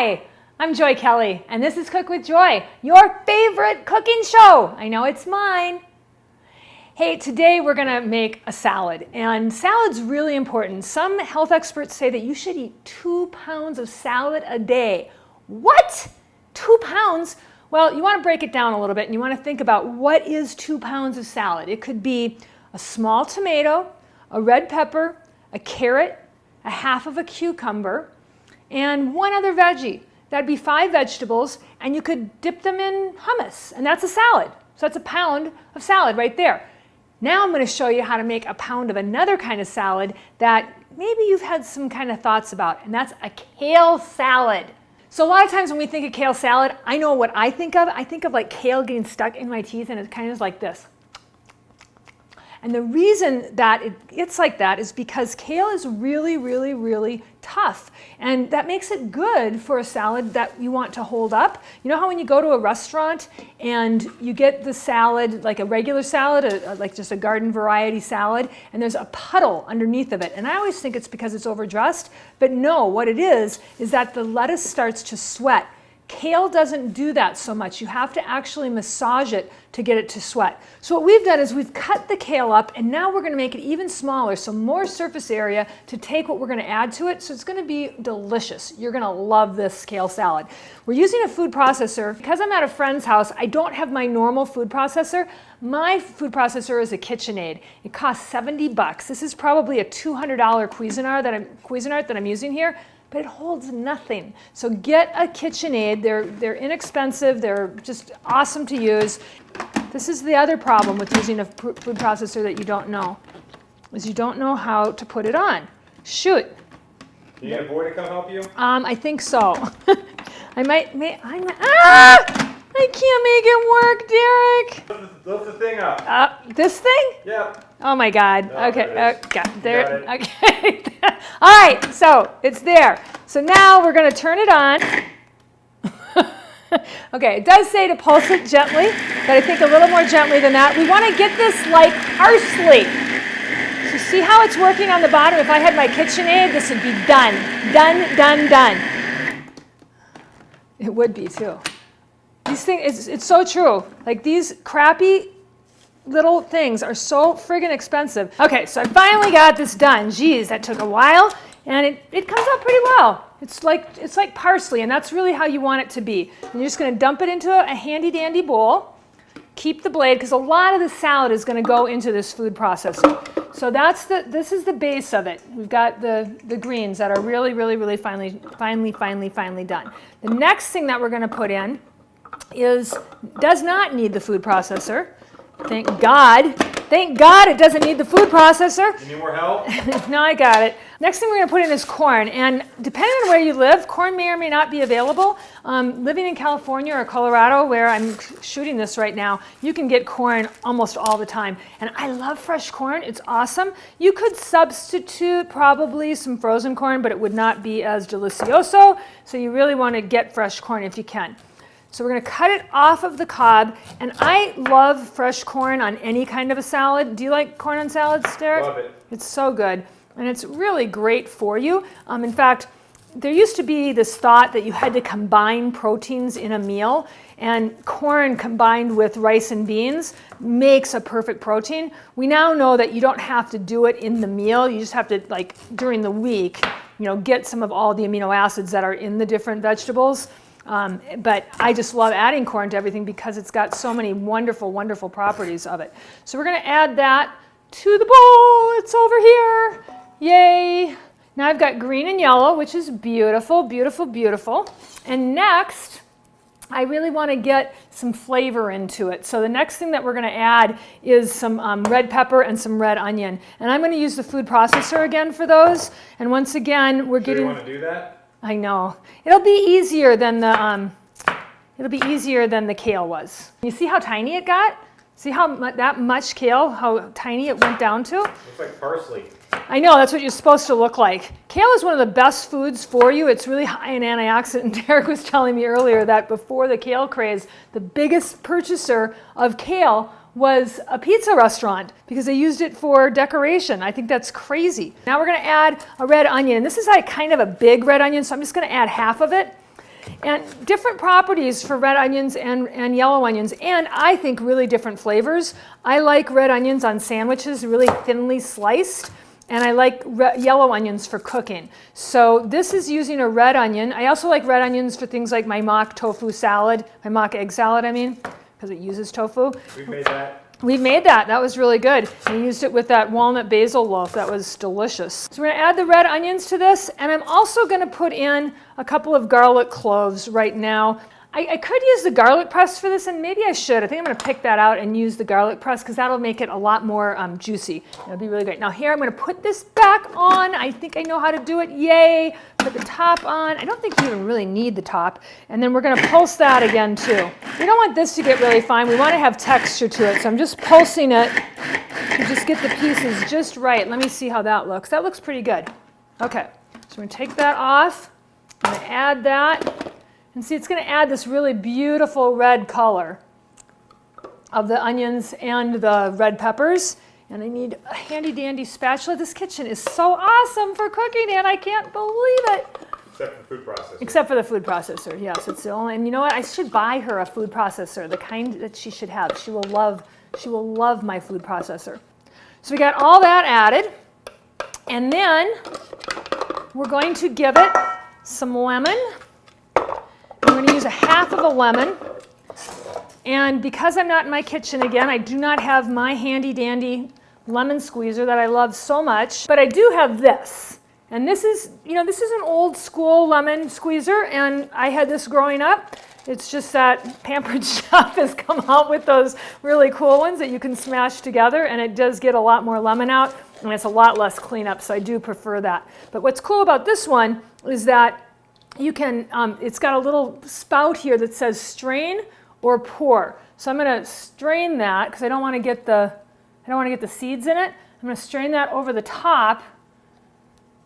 Hi, I'm Joy Kelly, and this is Cook with Joy, your favorite cooking show. I know it's mine. Hey, today we're gonna make a salad, and salad's really important. Some health experts say that you should eat 2 pounds of salad a day. What? 2 pounds? Well, you wanna break it down a little bit, and you wanna think about what is 2 pounds of salad. It could be a small tomato, a red pepper, a carrot, a half of a cucumber, and one other veggie. That'd be 5 vegetables, and you could dip them in hummus, and that's a salad. So that's a pound of salad right there. Now I'm going to show you how to make a pound of another kind of salad that maybe you've had some kind of thoughts about, and that's a kale salad. So a lot of times when we think of kale salad, I know what I think of. I think of like kale getting stuck in my teeth, and it kind of is like this. And the reason that it's like that is because kale is really, really, really tough. And that makes it good for a salad that you want to hold up. You know how when you go to a restaurant and you get the salad, like a regular salad, like just a garden variety salad, and there's a puddle underneath of it. And I always think it's because it's overdressed. But no, what it is that the lettuce starts to sweat. Kale doesn't do that so much. You have to actually massage it to get it to sweat. So what we've done is we've cut the kale up, and now we're going to make it even smaller, so more surface area to take what we're going to add to it. So it's going to be delicious. You're going to love this kale salad. We're using a food processor. Because I'm at a friend's house, I don't have my normal food processor. My food processor is a KitchenAid. It costs $70. This is probably a $200 Cuisinart that I'm using here, but it holds nothing. So get a KitchenAid. They're inexpensive. They're just awesome to use. This is the other problem with using a food processor that you don't know, is you don't know how to put it on. Shoot. Do you need a boy to come help you? I think so. I can't make it work, Derek. Lift the thing up. This thing? Yep. Oh my God. No, Okay. There. Got it. Okay. All right. So it's there. So now we're going to turn it on. Okay. It does say to pulse it gently, but I think a little more gently than that. We want to get this like parsley. So see how it's working on the bottom? If I had my KitchenAid, this would be done. Done, done, done. It would be too. These things, it's so true. Like these crappy little things are so friggin' expensive. Okay, so I finally got this done. Geez, that took a while, and it comes out pretty well. It's like parsley, and that's really how you want it to be. And you're just gonna dump it into a handy dandy bowl. Keep the blade, because a lot of the salad is gonna go into this food processor. So this is the base of it. We've got the greens that are really, really, really finely done. The next thing that we're gonna put in does not need the food processor. Thank God. Thank God it doesn't need the food processor. You need more help? No, I got it. Next thing we're going to put in is corn. And depending on where you live, corn may or may not be available. Living in California or Colorado, where I'm shooting this right now, you can get corn almost all the time. And I love fresh corn. It's awesome. You could substitute probably some frozen corn, but it would not be as delicioso. So you really want to get fresh corn if you can. So we're going to cut it off of the cob, and I love fresh corn on any kind of a salad. Do you like corn on salads, Derek? Love it. It's so good, and it's really great for you. In fact, there used to be this thought that you had to combine proteins in a meal, and corn combined with rice and beans makes a perfect protein. We now know that you don't have to do it in the meal. You just have to, like, during the week, get some of all the amino acids that are in the different vegetables. But I just love adding corn to everything because it's got so many wonderful, wonderful properties of it. So we're going to add that to the bowl. It's over here. Yay. Now I've got green and yellow, which is beautiful, beautiful, beautiful. And next, I really want to get some flavor into it. So the next thing that we're going to add is some red pepper and some red onion. And I'm going to use the food processor again for those. And once again, we're getting... You want to do that? I know. It'll be easier than the kale was. You see how tiny it got? See how that much kale, how tiny it went down to? Looks like parsley. I know, that's what you're supposed to look like. Kale is one of the best foods for you. It's really high in antioxidant. Derek was telling me earlier that before the kale craze, the biggest purchaser of kale was a pizza restaurant because they used it for decoration. I think that's crazy. Now we're going to add a red onion, and this is like kind of a big red onion, so I'm just going to add half of it. And different properties for red onions and yellow onions, and I think really different flavors. I like red onions on sandwiches, really thinly sliced, and I like yellow onions for cooking. So this is using a red onion. I also like red onions for things like my mock tofu salad, my mock egg salad, I mean, because it uses tofu. We've made that. We made that. That was really good. We used it with that walnut basil loaf. That was delicious. So we're going to add the red onions to this, and I'm also going to put in a couple of garlic cloves right now. I could use the garlic press for this, and maybe I should. I think I'm going to pick that out and use the garlic press because that'll make it a lot more juicy. It'll be really great. Now here I'm going to put this back on. I think I know how to do it. Yay! Put the top on. I don't think you even really need the top. And then we're going to pulse that again too. We don't want this to get really fine. We want to have texture to it. So I'm just pulsing it to just get the pieces just right. Let me see how that looks. That looks pretty good. Okay, so we're going to take that off. I'm going to add that. And see, it's going to add this really beautiful red color of the onions and the red peppers. And I need a handy dandy spatula. This kitchen is so awesome for cooking, and I can't believe it. Except for the food processor. Except for the food processor, yes. It's the only, and you know what? I should buy her a food processor, the kind that she should have. She will love my food processor. So we got all that added. And then we're going to give it some lemon. I'm going to use a half of a lemon, and because I'm not in my kitchen again, I do not have my handy dandy lemon squeezer that I love so much, but I do have this. And this is, this is an old school lemon squeezer, and I had this growing up. It's just that Pampered Chef has come out with those really cool ones that you can smash together, and it does get a lot more lemon out, and it's a lot less cleanup, so I do prefer that. But what's cool about this one is that you can, it's got a little spout here that says strain or pour. So I'm going to strain that because I don't want to get the seeds in it. I'm going to strain that over the top.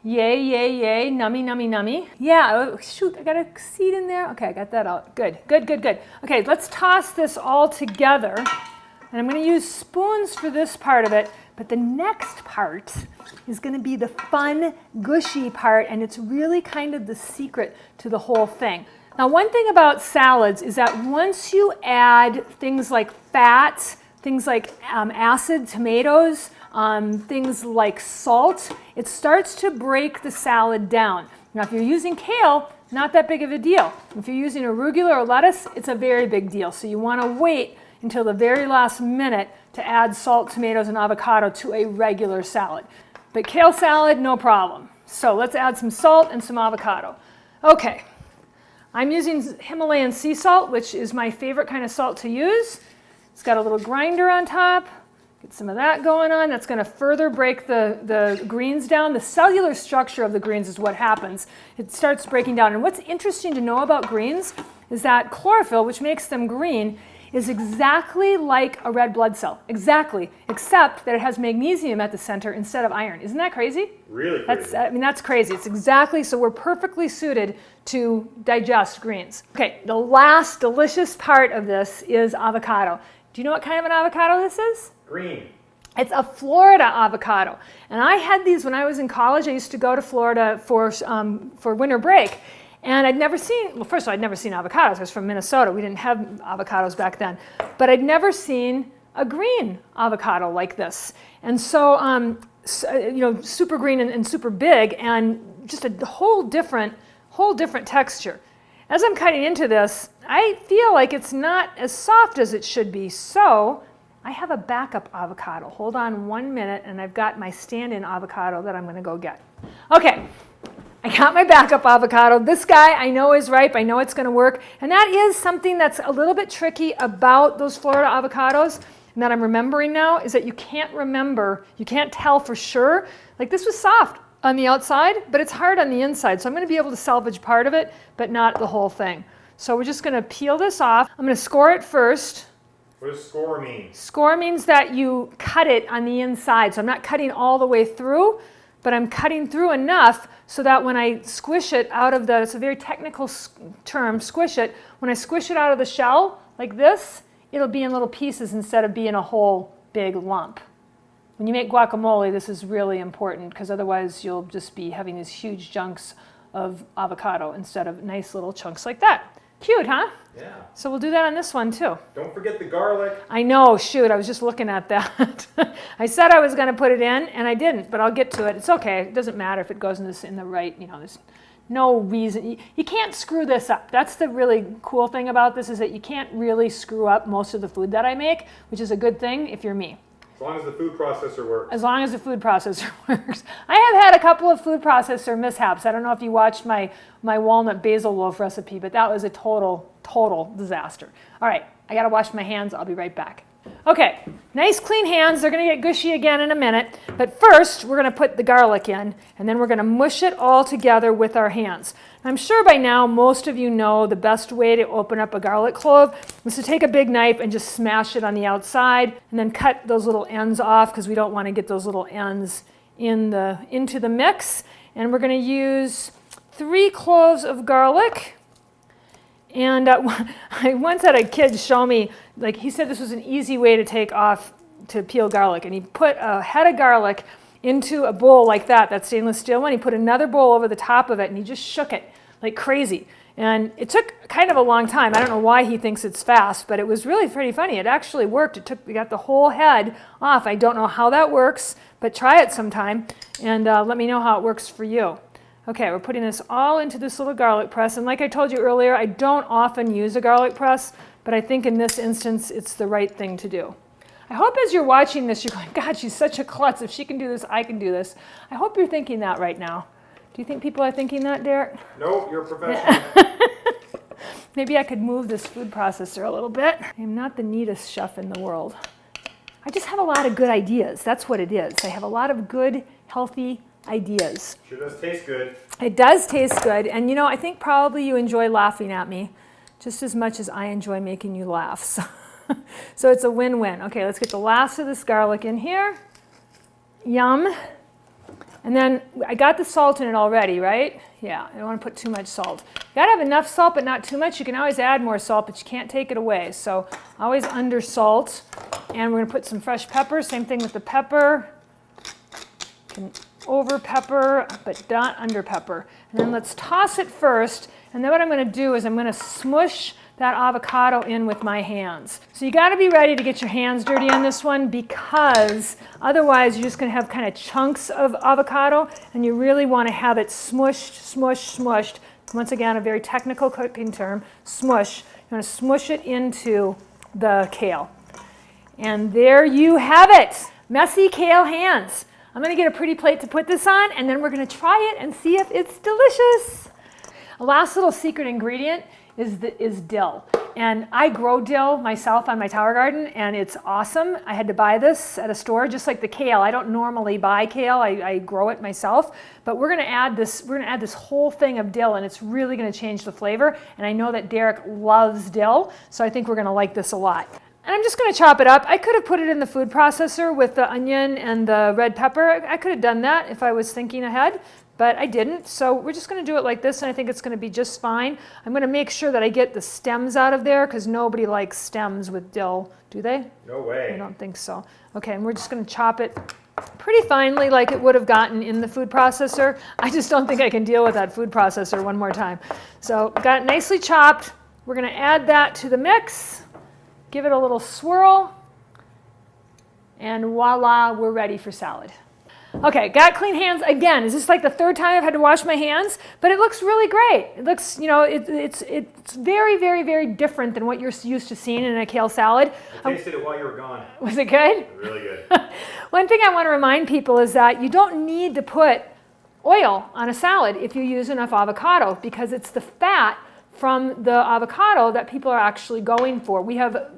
Yay, yay, yay, nummy, nummy, nummy. Yeah, oh, shoot, I got a seed in there. Okay, I got that out. Good, good, good, good. Okay, let's toss this all together. And I'm going to use spoons for this part of it. But the next part is going to be the fun, gushy part, and it's really kind of the secret to the whole thing. Now, one thing about salads is that once you add things like fats, things like acid tomatoes, things like salt, it starts to break the salad down. Now, if you're using kale, not that big of a deal. If you're using arugula or lettuce, it's a very big deal. So you want to wait until the very last minute to add salt, tomatoes, and avocado to a regular salad. But kale salad, no problem. So let's add some salt and some avocado. Okay, I'm using Himalayan sea salt, which is my favorite kind of salt to use. It's got a little grinder on top. Get some of that going on. That's going to further break the greens down. The cellular structure of the greens is what happens. It starts breaking down. And what's interesting to know about greens is that chlorophyll, which makes them green, is exactly like a red blood cell. Exactly. Except that it has magnesium at the center instead of iron. Isn't that crazy? Really crazy. That's crazy. It's exactly, so we're perfectly suited to digest greens. Okay, the last delicious part of this is avocado. Do you know what kind of an avocado this is? Green. It's a Florida avocado. And I had these when I was in college. I used to go to Florida for winter break. And I'd never seen, well, first of all, I'd never seen avocados. I was from Minnesota. We didn't have avocados back then. But I'd never seen a green avocado like this. And so, super green and super big, and just a whole different texture. As I'm cutting into this, I feel like it's not as soft as it should be. So I have a backup avocado. Hold on 1 minute, and I've got my stand-in avocado that I'm going to go get. Okay. I got my backup avocado. This guy I know is ripe. I know it's going to work. And that is something that's a little bit tricky about those Florida avocados, and that I'm remembering now, is that you can't tell for sure. Like, this was soft on the outside, but it's hard on the inside. So I'm going to be able to salvage part of it, but not the whole thing. So we're just going to peel this off. I'm going to score it first. What does score mean? Score means that you cut it on the inside. So I'm not cutting all the way through, but I'm cutting through enough so that when I squish it out of it's a very technical term, squish it, when I squish it out of the shell like this, it'll be in little pieces instead of being a whole big lump. When you make guacamole, this is really important because otherwise you'll just be having these huge chunks of avocado instead of nice little chunks like that. Cute, huh? Yeah. So we'll do that on this one too. Don't forget the garlic. I know, shoot, I was just looking at that. I said I was going to put it in, and I didn't, but I'll get to it. It's okay. It doesn't matter if it goes in the right, there's no reason. You can't screw this up. That's the really cool thing about this, is that you can't really screw up most of the food that I make, which is a good thing if you're me. As long as the food processor works. As long as the food processor works. I have had a couple of food processor mishaps. I don't know if you watched my walnut basil loaf recipe, but that was a total disaster. All right, I gotta wash my hands. I'll be right back. Okay, nice clean hands. They're gonna get gushy again in a minute, but first we're gonna put the garlic in, and then we're gonna mush it all together with our hands. I'm sure by now most of you know the best way to open up a garlic clove is to take a big knife and just smash it on the outside, and then cut those little ends off, because we don't want to get those little ends into the mix. And we're going to use 3 cloves of garlic. And I once had a kid show me, like, he said this was an easy way to peel garlic, and he put a head of garlic into a bowl like that stainless steel one. He put another bowl over the top of it, and he just shook it like crazy. And it took kind of a long time. I don't know why he thinks it's fast, but it was really pretty funny. It actually worked. We got the whole head off. I don't know how that works, but try it sometime, and let me know how it works for you. Okay, we're putting this all into this little garlic press. And like I told you earlier, I don't often use a garlic press, but I think in this instance, it's the right thing to do. I hope as you're watching this, you're going, God, she's such a klutz. If she can do this, I can do this. I hope you're thinking that right now. Do you think people are thinking that, Derek? No, you're a professional. Maybe I could move this food processor a little bit. I am not the neatest chef in the world. I just have a lot of good ideas. That's what it is. I have a lot of good, healthy ideas. Sure does taste good. It does taste good. And I think probably you enjoy laughing at me just as much as I enjoy making you laugh. So it's a win-win. Okay, let's get the last of this garlic in here. Yum. And then I got the salt in it already, right? Yeah, I don't want to put too much salt. You gotta have enough salt, but not too much. You can always add more salt, but you can't take it away. So always under salt. And we're gonna put some fresh pepper. Same thing with the pepper. You can over pepper, but not under pepper. And then let's toss it first. And then what I'm gonna do is I'm gonna smush that avocado in with my hands. So you gotta be ready to get your hands dirty on this one, because otherwise you're just gonna have kind of chunks of avocado, and you really wanna have it smushed. Once again, a very technical cooking term, smush. You wanna smush it into the kale. And there you have it, messy kale hands. I'm gonna get a pretty plate to put this on, and then we're gonna try it and see if it's delicious. A last little secret ingredient is dill. And I grow dill myself on my tower garden, and it's awesome. I had to buy this at a store, just like the kale. I don't normally buy kale, I grow it myself. But we're gonna add this whole thing of dill, and it's really gonna change the flavor. And I know that Derek loves dill, so I think we're gonna like this a lot. And I'm just gonna chop it up. I could have put it in the food processor with the onion and the red pepper. I could have done that if I was thinking ahead, but I didn't. So we're just gonna do it like this, and I think it's gonna be just fine. I'm gonna make sure that I get the stems out of there, because nobody likes stems with dill, do they? No way. I don't think so. Okay, and we're just gonna chop it pretty finely like it would have gotten in the food processor. I just don't think I can deal with that food processor one more time. So got it nicely chopped. We're gonna add that to the mix. Give it a little swirl, and voila, we're ready for salad. Okay, got clean hands again. Is this like the third time I've had to wash my hands? But it looks really great. It looks, it's very, very, very different than what you're used to seeing in a kale salad. I tasted it while you were gone. Was it good? Really good. One thing I want to remind people is that you don't need to put oil on a salad if you use enough avocado, because it's the fat from the avocado that people are actually going for. We have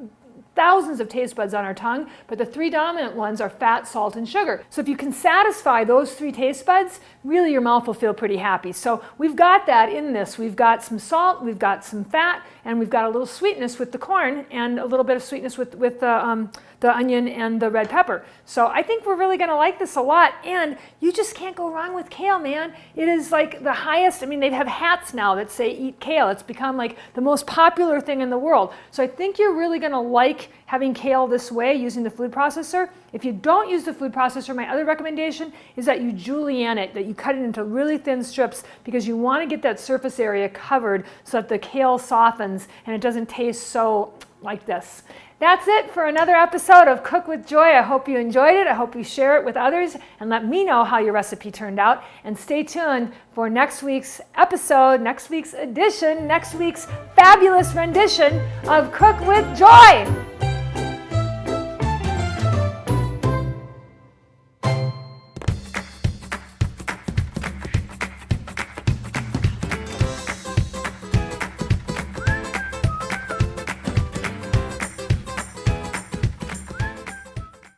thousands of taste buds on our tongue, but the 3 dominant ones are fat, salt, and sugar. So if you can satisfy those 3 taste buds, really your mouth will feel pretty happy. So we've got that in this. We've got some salt, we've got some fat, and we've got a little sweetness with the corn, and a little bit of sweetness with the the onion and the red pepper. So I think we're really going to like this a lot. And you just can't go wrong with kale, man. It is like the highest, I mean, they have hats now that say eat kale. It's become like the most popular thing in the world. So I think you're really going to like having kale this way using the food processor. If you don't use the food processor, my other recommendation is that you julienne it, that you cut it into really thin strips, because you want to get that surface area covered so that the kale softens and it doesn't taste so like this. That's it for another episode of Cook with Joy. I hope you enjoyed it. I hope you share it with others and let me know how your recipe turned out. And stay tuned for next week's episode, next week's edition, next week's fabulous rendition of Cook with Joy.